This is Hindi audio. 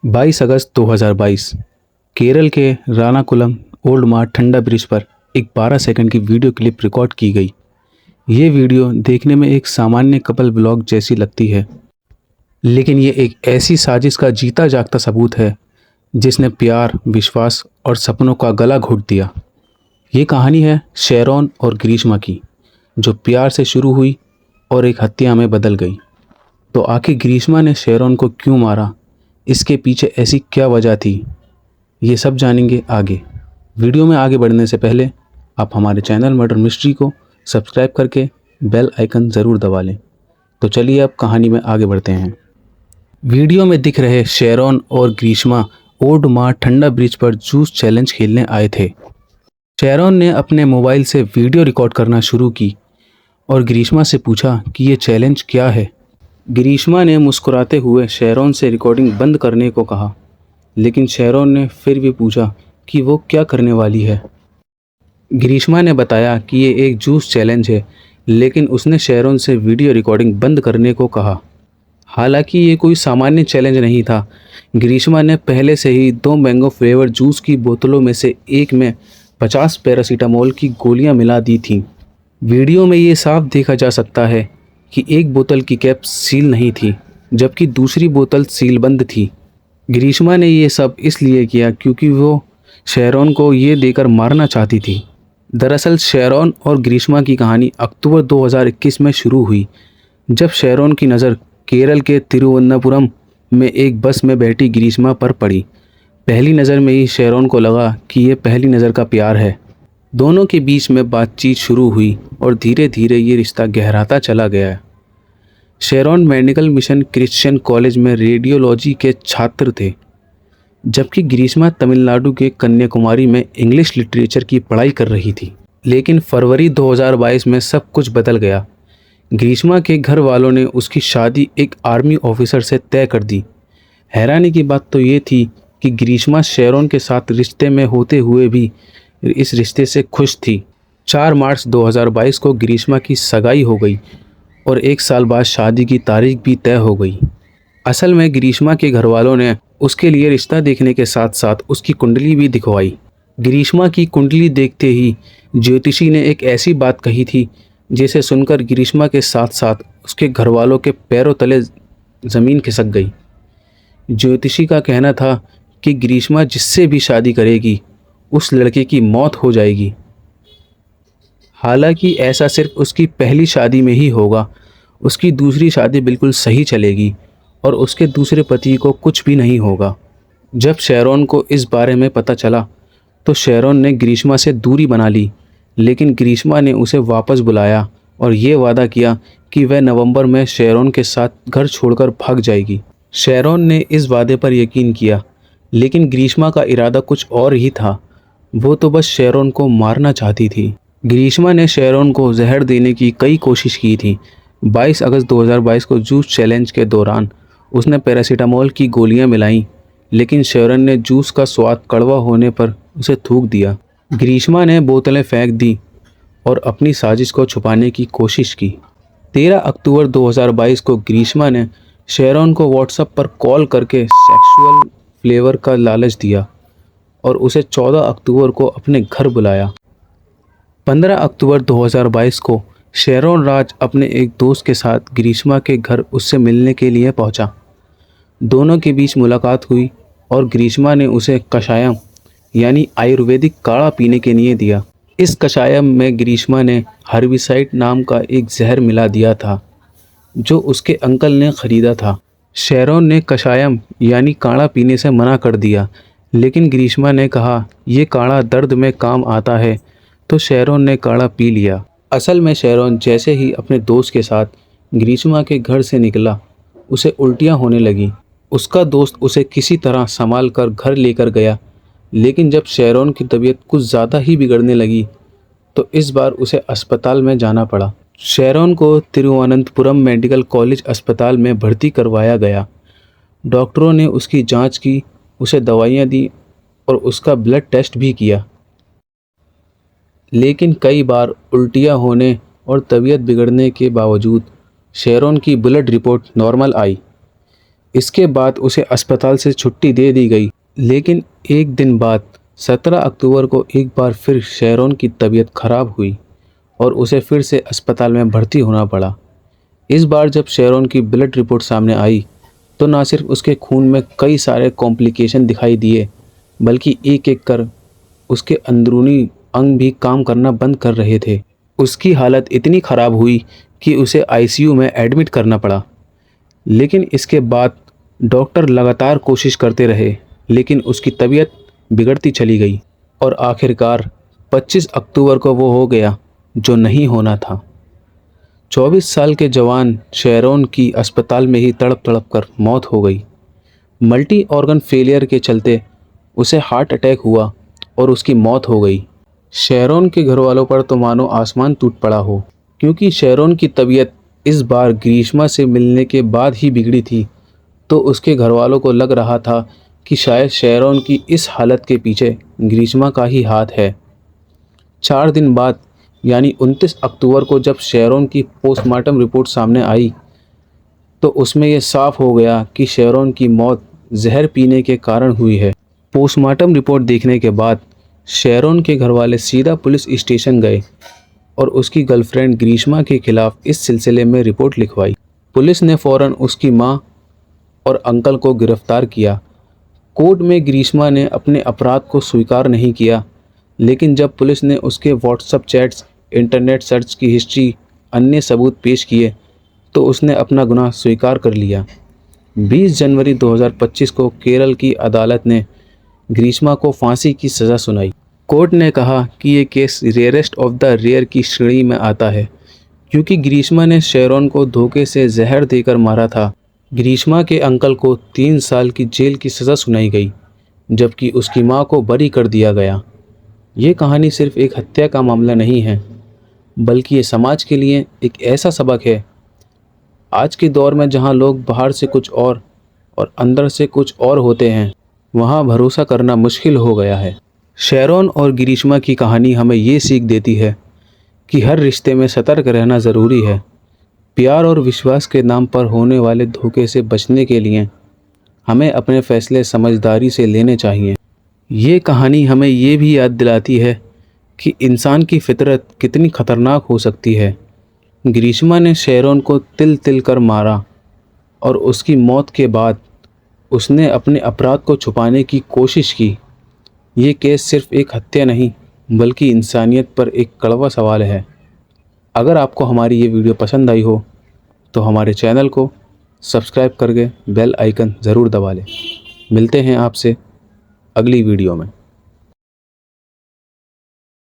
22 अगस्त 2022 केरल के रानाकुलम ओल्ड मार्ट ठंडा ब्रिज पर एक 12 सेकंड की वीडियो क्लिप रिकॉर्ड की गई। ये वीडियो देखने में एक सामान्य कपल ब्लॉग जैसी लगती है, लेकिन ये एक ऐसी साजिश का जीता जागता सबूत है जिसने प्यार, विश्वास और सपनों का गला घोट दिया। ये कहानी है शेरॉन और ग्रीष्मा की, जो प्यार से शुरू हुई और एक हत्या में बदल गई। तो आखिर ग्रीष्मा ने शेरॉन को क्यों मारा, इसके पीछे ऐसी क्या वजह थी, ये सब जानेंगे आगे। वीडियो में आगे बढ़ने से पहले आप हमारे चैनल मर्डर मिस्ट्री को सब्सक्राइब करके बेल आइकन ज़रूर दबा लें। तो चलिए अब कहानी में आगे बढ़ते हैं। वीडियो में दिख रहे शेरॉन और ग्रीष्मा ओल्ड मार्ट ठंडा ब्रिज पर जूस चैलेंज खेलने आए थे। शेरॉन ने अपने मोबाइल से वीडियो रिकॉर्ड करना शुरू की और ग्रीष्मा से पूछा कि ये चैलेंज क्या है। ग्रीष्मा ने मुस्कुराते हुए शेरॉन से रिकॉर्डिंग बंद करने को कहा, लेकिन शेरॉन ने फिर भी पूछा कि वो क्या करने वाली है। ग्रीष्मा ने बताया कि ये एक जूस चैलेंज है, लेकिन उसने शेरॉन से वीडियो रिकॉर्डिंग बंद करने को कहा। हालांकि ये कोई सामान्य चैलेंज नहीं था। ग्रीष्मा ने पहले से ही 2 मैंगो फ्लेवर जूस की बोतलों में से एक में 50 पैरासीटामोल की गोलियां मिला दी थीं। वीडियो में ये साफ देखा जा सकता है कि एक बोतल की कैप सील नहीं थी, जबकि दूसरी बोतल सील बंद थी। ग्रीष्मा ने ये सब इसलिए किया क्योंकि वो शेरॉन को ये देकर मारना चाहती थी। दरअसल शेरॉन और ग्रीष्मा की कहानी अक्टूबर 2021 में शुरू हुई, जब शेरॉन की नज़र केरल के तिरुवनंतपुरम में एक बस में बैठी ग्रीष्मा पर पड़ी। पहली नज़र में ही शेरॉन को लगा कि ये पहली नज़र का प्यार है। दोनों के बीच में बातचीत शुरू हुई और धीरे धीरे ये रिश्ता गहराता चला गया। Sharon medical mission Christian college में रेडियोलॉजी के छात्र थे, जबकि ग्रीष्मा तमिलनाडु के कन्याकुमारी में इंग्लिश लिटरेचर की पढ़ाई कर रही थी। लेकिन फरवरी 2022 में सब कुछ बदल गया। ग्रीष्मा के घर वालों ने उसकी शादी एक आर्मी ऑफिसर से तय कर दी। हैरानी की बात तो ये थी कि ग्रीष्मा शेरॉन के साथ रिश्ते में होते हुए भी इस रिश्ते से खुश थी। 4 मार्च 2022 को ग्रीष्मा की सगाई हो गई और 1 साल बाद शादी की तारीख भी तय हो गई। असल में ग्रीष्मा के घरवालों ने उसके लिए रिश्ता देखने के साथ साथ उसकी कुंडली भी दिखवाई। ग्रीष्मा की कुंडली देखते ही ज्योतिषी ने एक ऐसी बात कही थी जिसे सुनकर ग्रीष्मा के साथ साथ उसके घरवालों के पैरों तले ज़मीन खिसक गई। ज्योतिषी का कहना था कि ग्रीष्मा जिससे भी शादी करेगी उस लड़के की मौत हो जाएगी। हालांकि ऐसा सिर्फ उसकी पहली शादी में ही होगा। उसकी दूसरी शादी बिल्कुल सही चलेगी और उसके दूसरे पति को कुछ भी नहीं होगा। जब शेरॉन को इस बारे में पता चला तो शेरॉन ने ग्रीष्मा से दूरी बना ली, लेकिन ग्रीष्मा ने उसे वापस बुलाया और ये वादा किया कि वह नवंबर में शेरॉन के साथ घर छोड़कर भाग जाएगी। शेरॉन ने इस वादे पर यकीन किया, लेकिन ग्रीष्मा का इरादा कुछ और ही था। वो तो बस शेरॉन को मारना चाहती थी। ग्रीष्मा ने शेरॉन को जहर देने की कई कोशिश की थी। 22 अगस्त 2022 को जूस चैलेंज के दौरान उसने पैरासीटामोल की गोलियां मिलाईं, लेकिन शेरॉन ने जूस का स्वाद कड़वा होने पर उसे थूक दिया। ग्रीष्मा ने बोतलें फेंक दी और अपनी साजिश को छुपाने की कोशिश की। 13 अक्टूबर 2022 को ग्रीष्मा ने शेरॉन को व्हाट्सएप पर कॉल करके सेक्सुअल फ्लेवर का लालच दिया और उसे 14 अक्टूबर को अपने घर बुलाया। 15 अक्टूबर 2022 को शेरॉन राज अपने एक दोस्त के साथ ग्रीष्मा के घर उससे मिलने के लिए पहुंचा। दोनों के बीच मुलाकात हुई और ग्रीष्मा ने उसे कषायम यानी आयुर्वेदिक काढ़ा पीने के लिए दिया। इस कषायम में ग्रीष्मा ने हर्बिसाइड नाम का एक जहर मिला दिया था, जो उसके अंकल ने खरीदा था। शेरॉन ने कषायम यानी काढ़ा पीने से मना कर दिया, लेकिन ग्रीष्मा ने कहा यह काढ़ा दर्द में काम आता है, तो शेरॉन ने काढ़ा पी लिया। असल में शेरॉन जैसे ही अपने दोस्त के साथ ग्रीष्मा के घर से निकला, उसे उल्टियाँ होने लगी। उसका दोस्त उसे किसी तरह संभाल कर घर लेकर गया, लेकिन जब शेरॉन की तबीयत कुछ ज़्यादा ही बिगड़ने लगी तो इस बार उसे अस्पताल में जाना पड़ा। शेरॉन को तिरुवनंतपुरम मेडिकल कॉलेज अस्पताल में भर्ती करवाया गया। डॉक्टरों ने उसकी जांच की, उसे दवाइयाँ दी और उसका ब्लड टेस्ट भी किया, लेकिन कई बार उल्टियाँ होने और तबीयत बिगड़ने के बावजूद शेरॉन की ब्लड रिपोर्ट नॉर्मल आई। इसके बाद उसे अस्पताल से छुट्टी दे दी गई। लेकिन एक दिन बाद 17 अक्टूबर को एक बार फिर शेरोन की तबीयत खराब हुई और उसे फिर से अस्पताल में भर्ती होना पड़ा। इस बार जब शेरोन की ब्लड रिपोर्ट सामने आई तो ना सिर्फ उसके खून में कई सारे कॉम्प्लिकेशन दिखाई दिए, बल्कि एक एक कर उसके अंदरूनी अंग भी काम करना बंद कर रहे थे। उसकी हालत इतनी ख़राब हुई कि उसे आईसीयू में एडमिट करना पड़ा। लेकिन इसके बाद डॉक्टर लगातार कोशिश करते रहे, लेकिन उसकी तबीयत बिगड़ती चली गई और आखिरकार 25 अक्टूबर को वो हो गया जो नहीं होना था। 24 साल के जवान शेरोन की अस्पताल में ही तड़प तड़प कर मौत हो गई। मल्टी ऑर्गन फेलियर के चलते उसे हार्ट अटैक हुआ और उसकी मौत हो गई। शेरोन के घर वालों पर तो मानो आसमान टूट पड़ा हो, क्योंकि शेरोन की तबीयत इस बार ग्रीष्मा से मिलने के बाद ही बिगड़ी थी। तो उसके घर वालों को लग रहा था कि शायद शेरोन की इस हालत के पीछे ग्रीष्मा का ही हाथ है। 4 दिन बाद यानी 29 अक्टूबर को जब शेरोन की पोस्टमार्टम रिपोर्ट सामने आई तो उसमें यह साफ हो गया कि शेरोन की मौत जहर पीने के कारण हुई है। पोस्टमार्टम रिपोर्ट देखने के बाद शेरोन के घर वाले सीधा पुलिस स्टेशन गए और उसकी गर्लफ्रेंड ग्रीष्मा के खिलाफ इस सिलसिले में रिपोर्ट लिखवाई। पुलिस ने फ़ौरन उसकी मां और अंकल को गिरफ्तार किया। कोर्ट में ग्रीष्मा ने अपने अपराध को स्वीकार नहीं किया, लेकिन जब पुलिस ने उसके व्हाट्सएप चैट्स, इंटरनेट सर्च की हिस्ट्री, अन्य सबूत पेश किए तो उसने अपना गुनाह स्वीकार कर लिया। 20 जनवरी 2025 को केरल की अदालत ने ग्रीष्मा को फांसी की सज़ा सुनाई। कोर्ट ने कहा कि ये case rarest of the rare की श्रेणी में आता है, क्योंकि ग्रीष्मा ने शेरोन को धोखे से जहर देकर मारा था। ग्रीष्मा के अंकल को 3 साल की जेल की सज़ा सुनाई गई, जबकि उसकी मां को बरी कर दिया गया। ये कहानी सिर्फ एक हत्या का मामला नहीं है, बल्कि ये समाज के लिए एक ऐसा सबक है। आज के दौर में जहां लोग बाहर से कुछ और अंदर से कुछ और होते हैं, वहां भरोसा करना मुश्किल हो गया है। शेरोन और ग्रीष्मा की कहानी हमें ये सीख देती है कि हर रिश्ते में सतर्क रहना ज़रूरी है। प्यार और विश्वास के नाम पर होने वाले धोखे से बचने के लिए हमें अपने फैसले समझदारी से लेने चाहिए। ये कहानी हमें ये भी याद दिलाती है कि इंसान की फितरत कितनी खतरनाक हो सकती है। ग्रीष्मा ने शेरोन को तिल तिल कर मारा और उसकी मौत के बाद उसने अपने अपराध को छुपाने की कोशिश की। ये केस सिर्फ एक हत्या नहीं, बल्कि इंसानियत पर एक कड़वा सवाल है। अगर आपको हमारी ये वीडियो पसंद आई हो तो हमारे चैनल को सब्सक्राइब करके बेल आइकन ज़रूर दबा लें। मिलते हैं आपसे अगली वीडियो में।